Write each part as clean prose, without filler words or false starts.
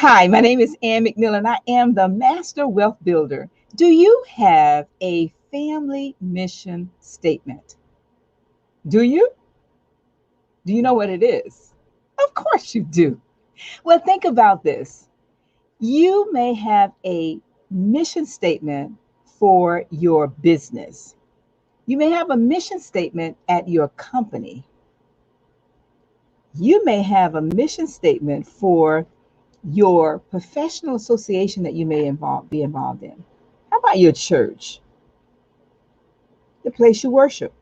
Hi, my name is Ann McMillan. I am the Master Wealth Builder. Do you have a family mission statement? Do you? Do you know what it is? Of course you do. Well, think about this. You may have a mission statement for your business. You may have a mission statement at your company. You may have a mission statement for your professional association that you may be involved in. How about your church, the place you worship?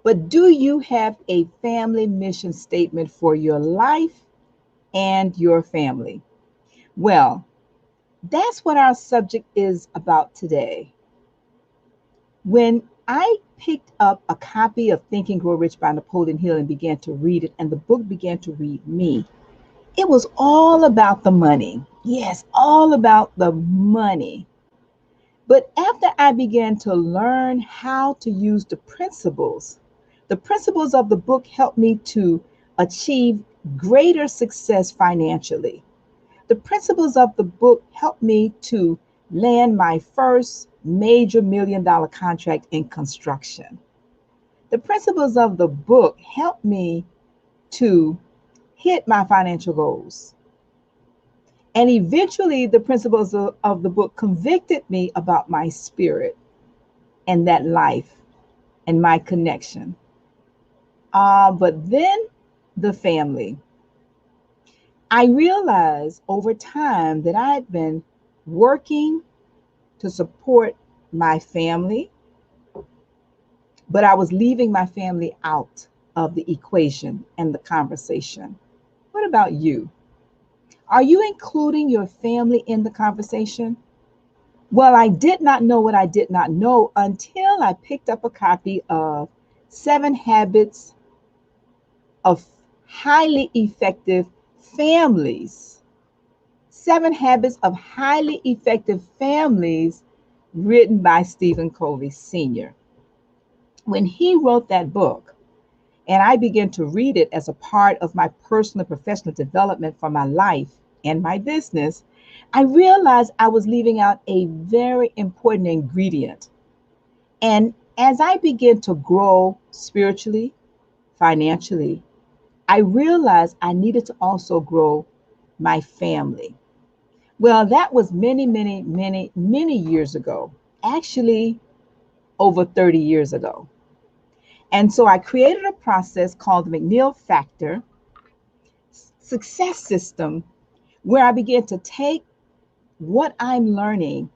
But do you have a family mission statement for your life and your family? Well, that's what our subject is about today. When I picked up a copy of Think and Grow Rich by Napoleon Hill and began to read it, and the book began to read me, it was all about the money. Yes, all about the money. But after I began to learn how to use the principles of the book helped me to achieve greater success financially. The principles of the book helped me to land my first major $1 million contract in construction. The principles of the book helped me to hit my financial goals. And eventually, the principles of the book convicted me about my spirit and that life and my connection. But then the family. I realized over time that I had been working to support my family, but I was leaving my family out of the equation and the conversation. What about you? Are you including your family in the conversation? Well, I did not know what I did not know until I picked up a copy of Seven Habits of Highly Effective Families. Seven Habits of Highly Effective Families, written by Stephen Covey Sr. When he wrote that book, and I began to read it as a part of my personal and professional development for my life and my business, I realized I was leaving out a very important ingredient. And as I began to grow spiritually, financially, I realized I needed to also grow my family. Well, that was many years ago, actually over 30 years ago. And so I created a process called the McNeil Factor Success System, where I began to take what I'm learning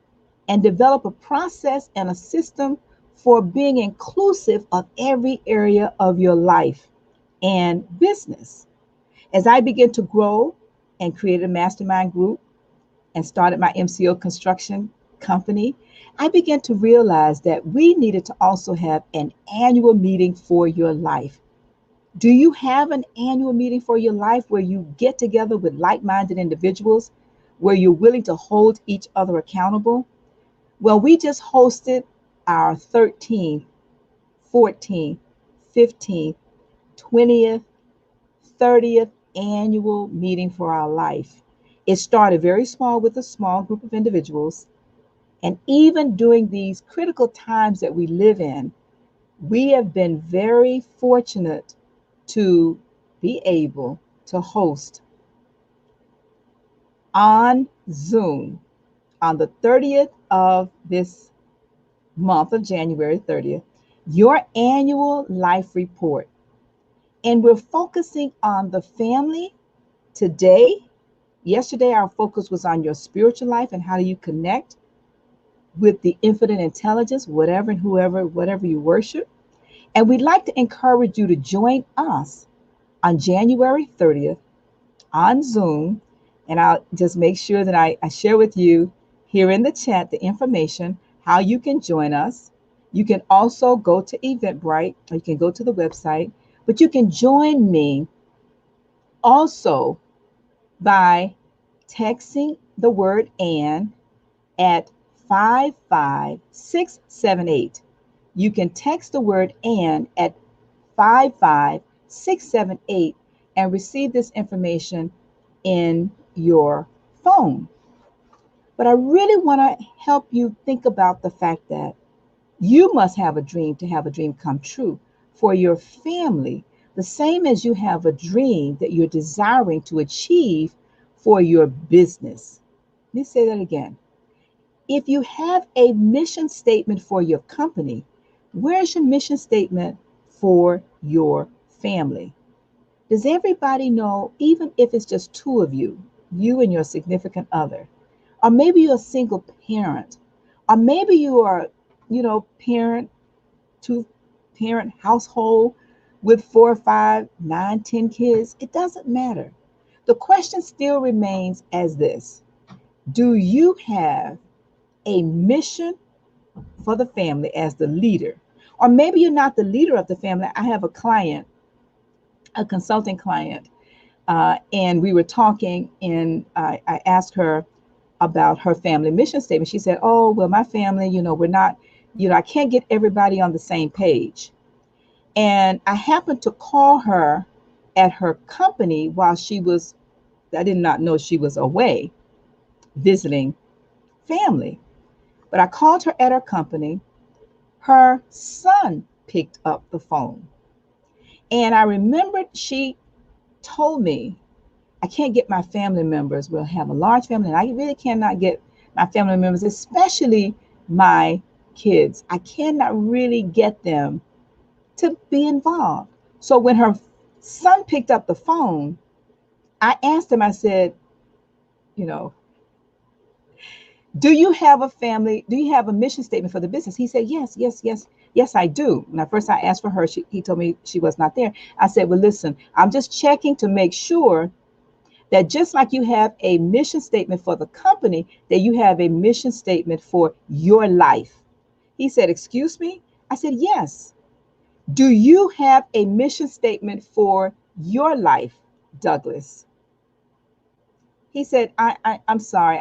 and develop a process and a system for being inclusive of every area of your life and business. As I began to grow and create a mastermind group and started my MCO construction company, I began to realize that we needed to also have an annual meeting for your life. Do you have an annual meeting for your life where you get together with like minded individuals, where you're willing to hold each other accountable? Well, we just hosted our 13th, 14th, 15th, 20th, 30th annual meeting for our life. It started very small with a small group of individuals. And even during these critical times that we live in, we have been very fortunate to be able to host on Zoom on the 30th of this month of January 30th, your annual life report. And we're focusing on the family today. Yesterday, our focus was on your spiritual life and how do you connect with the infinite intelligence, whatever and whoever, whatever you worship. And we'd like to encourage you to join us on January 30th on Zoom. And I'll just make sure that I share with you here in the chat the information how you can join us. You can also go to Eventbrite, or you can go to the website, but you can join me also by texting the word "and" at 55678. You can text the word "and" at 55678 and receive this information in your phone. But I really want to help you think about the fact that you must have a dream to have a dream come true for your family, the same as you have a dream that you're desiring to achieve for your business. Let me say that again. If you have a mission statement for your company, where's your mission statement for your family? Does everybody know, even if it's just two of you, you and your significant other, or maybe you're a single parent, or maybe you are, parent, two parent household with 4, 5, 9, 10 kids? It doesn't matter. The question still remains as this: do you have a mission for the family as the leader? Or maybe you're not the leader of the family. I have a client, a consulting client, and we were talking, and I asked her about her family mission statement. She said, "Oh, well, my family, we're not, I can't get everybody on the same page." And I happened to call her at her company while I did not know she was away visiting family. But I called her at her company. Her son picked up the phone. And I remembered she told me, "I can't get my family members. We'll have a large family, and I really cannot get my family members, especially my kids. I cannot really get them to be involved." So when her son picked up the phone, I asked him, I said, you know, "Do you have a family? Do you have a mission statement for the business?" He said, "Yes, yes, yes, yes, I do." When first I asked for her, he told me she was not there. I said, "Well, listen, I'm just checking to make sure that just like you have a mission statement for the company, that you have a mission statement for your life." He said, "Excuse me?" I said, "Yes. Do you have a mission statement for your life, Douglas?" He said, I'm sorry.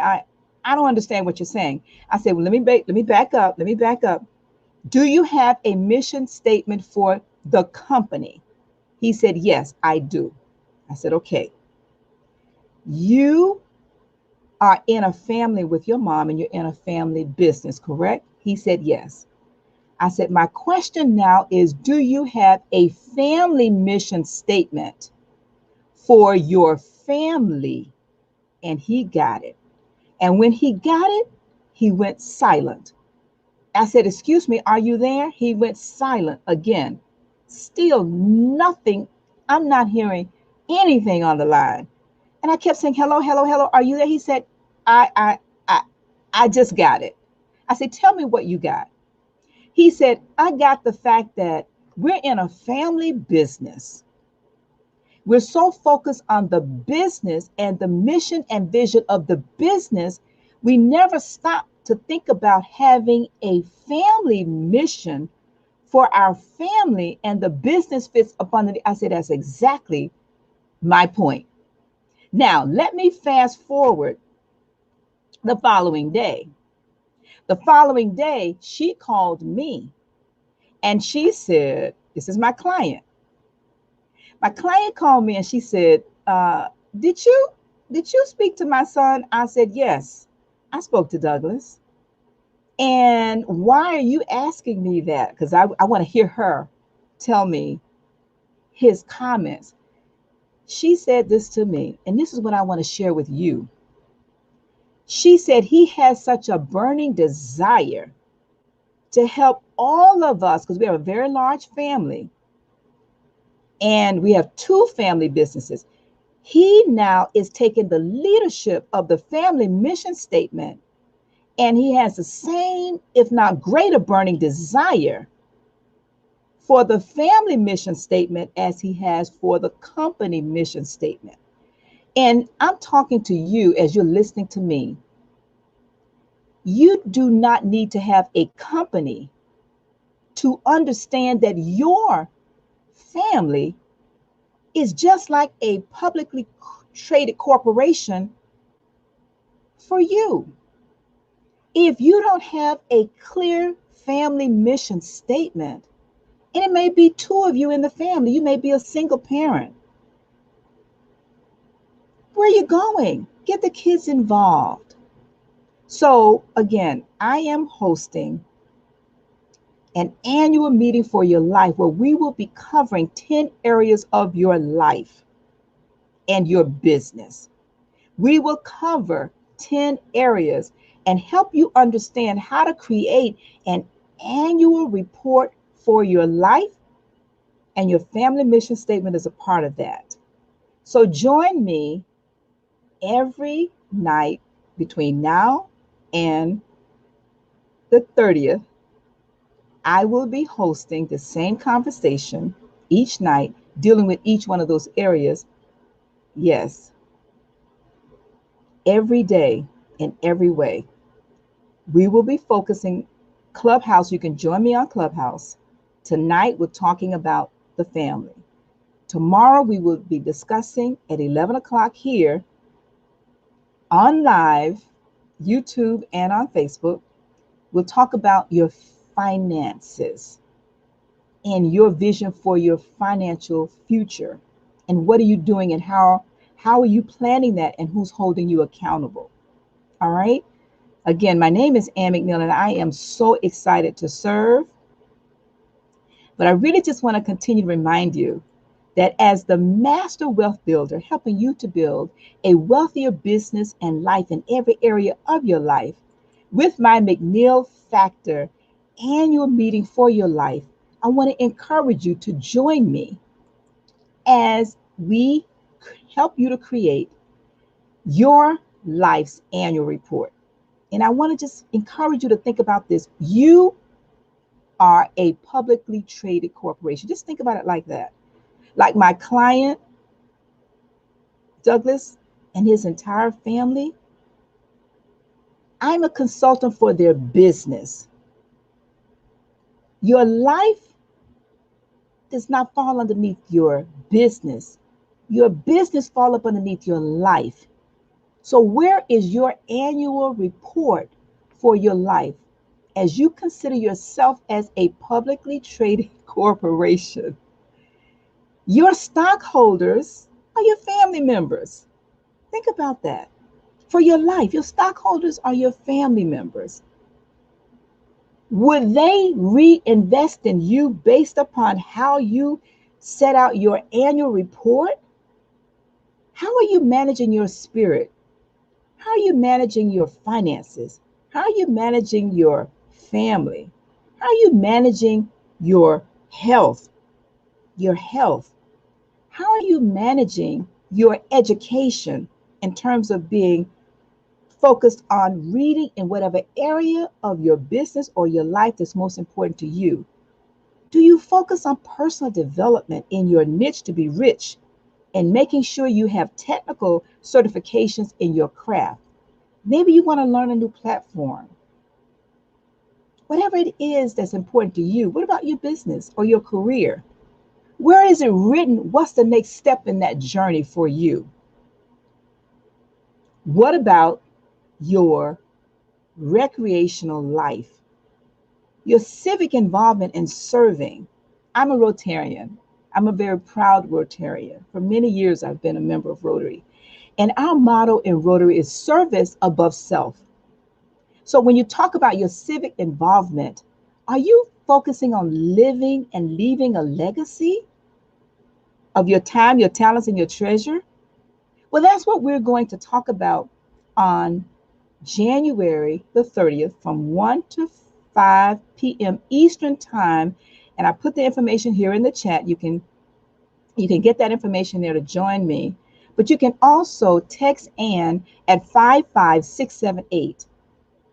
I don't understand what you're saying." I said, "Well, let me back up. Let me back up. Do you have a mission statement for the company?" He said, "Yes, I do." I said, "Okay. You are in a family with your mom and you're in a family business, correct?" He said, "Yes." I said, "My question now is, do you have a family mission statement for your family?" And he got it. And when he got it, he went silent. I said, "Excuse me, are you there?" He went silent again. Still nothing. I'm not hearing anything on the line. And I kept saying, "Hello, hello, hello. Are you there?" He said, I, I, I, I just got it." I said, "Tell me what you got." He said, "I got the fact that we're in a family business. We're so focused on the business and the mission and vision of the business, we never stop to think about having a family mission for our family, and the business fits upon it." I said, "That's exactly my point." Now, let me fast forward the following day. The following day, she called me and she said, this is my client. My client called me and she said, did you speak to my son?" I said, "Yes, I spoke to Douglas." "And why are you asking me that?" Because I want to hear her tell me his comments. She said this to me, and this is what I want to share with you. She said he has such a burning desire to help all of us, because we have a very large family and we have two family businesses. He now is taking the leadership of the family mission statement, and he has the same, if not greater, burning desire for the family mission statement as he has for the company mission statement. And I'm talking to you as you're listening to me. You do not need to have a company to understand that your family is just like a publicly traded corporation for you. If you don't have a clear family mission statement, and it may be two of you in the family, you may be a single parent. Where are you going? Get the kids involved. So again, I am hosting an annual meeting for your life where we will be covering 10 areas of your life and your business. We will cover 10 areas and help you understand how to create an annual report for your life, and your family mission statement is a part of that. So join me every night between now and the 30th. I will be hosting the same conversation each night, dealing with each one of those areas. Yes, every day in every way. We will be focusing Clubhouse. You can join me on Clubhouse. Tonight, we're talking about the family. Tomorrow, we will be discussing at 11 o'clock here on live, YouTube, and on Facebook. We'll talk about your finances and your vision for your financial future. And what are you doing, and how are you planning that, and who's holding you accountable? All right. Again, my name is Ann McNeil, and I am so excited to serve. But I really just want to continue to remind you that as the master wealth builder, helping you to build a wealthier business and life in every area of your life, with my McNeil Factor annual meeting for your life, I want to encourage you to join me as we help you to create your life's annual report. And I want to just encourage you to think about this. You are a publicly traded corporation. Just think about it like that. Like my client, Douglas, and his entire family, I'm a consultant for their business. Your life does not fall underneath your business. Your business fall up underneath your life. So where is your annual report for your life as you consider yourself as a publicly traded corporation? Your stockholders are your family members. Think about that. For your life, your stockholders are your family members. Would they reinvest in you based upon how you set out your annual report? How are you managing your spirit? How are you managing your finances? How are you managing your family? How are you managing your health? Your health. How are you managing your education in terms of being focused on reading in whatever area of your business or your life that's most important to you? Do you focus on personal development in your niche to be rich and making sure you have technical certifications in your craft? Maybe you want to learn a new platform. Whatever it is that's important to you. What about your business or your career? Where is it written? What's the next step in that journey for you? What about your recreational life? Your civic involvement in serving. I'm a Rotarian. I'm a very proud Rotarian. For many years, I've been a member of Rotary. And our motto in Rotary is service above self. So when you talk about your civic involvement, are you focusing on living and leaving a legacy of your time, your talents, and your treasure? Well, that's what we're going to talk about on January the 30th from 1 to 5 p.m. Eastern Time. And I put the information here in the chat. You can get that information there to join me. But you can also text Ann at 55678.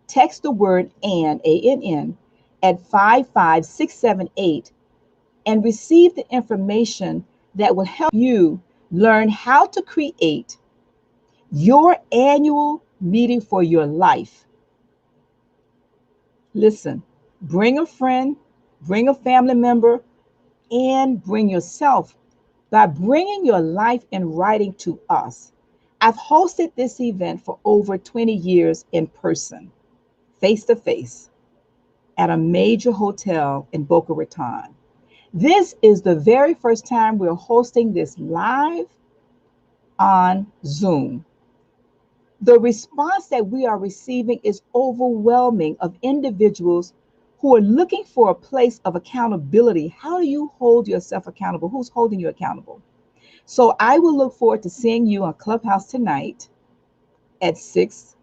Text the word Ann, A-N-N, at 55678 and receive the information that will help you learn how to create your annual meeting for your life. Listen, bring a friend, bring a family member, and bring yourself. By bringing your life in writing to us, I've hosted this event for over 20 years in person, face to face, at a major hotel in Boca Raton. This is the very first time we're hosting this live on Zoom. The response that we are receiving is overwhelming of individuals who are looking for a place of accountability. How do you hold yourself accountable? Who's holding you accountable? So I will look forward to seeing you on Clubhouse tonight at 6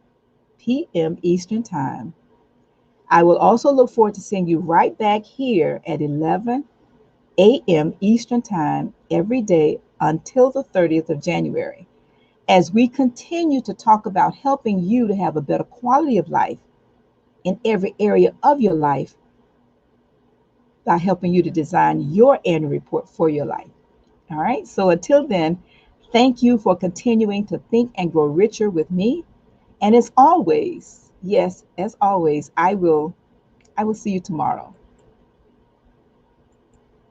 p.m. Eastern Time. I will also look forward to seeing you right back here at 11 a.m. Eastern Time every day until the 30th of January, as we continue to talk about helping you to have a better quality of life in every area of your life by helping you to design your annual report for your life. All right. So until then, thank you for continuing to think and grow richer with me. And as always, yes, as always, I will see you tomorrow.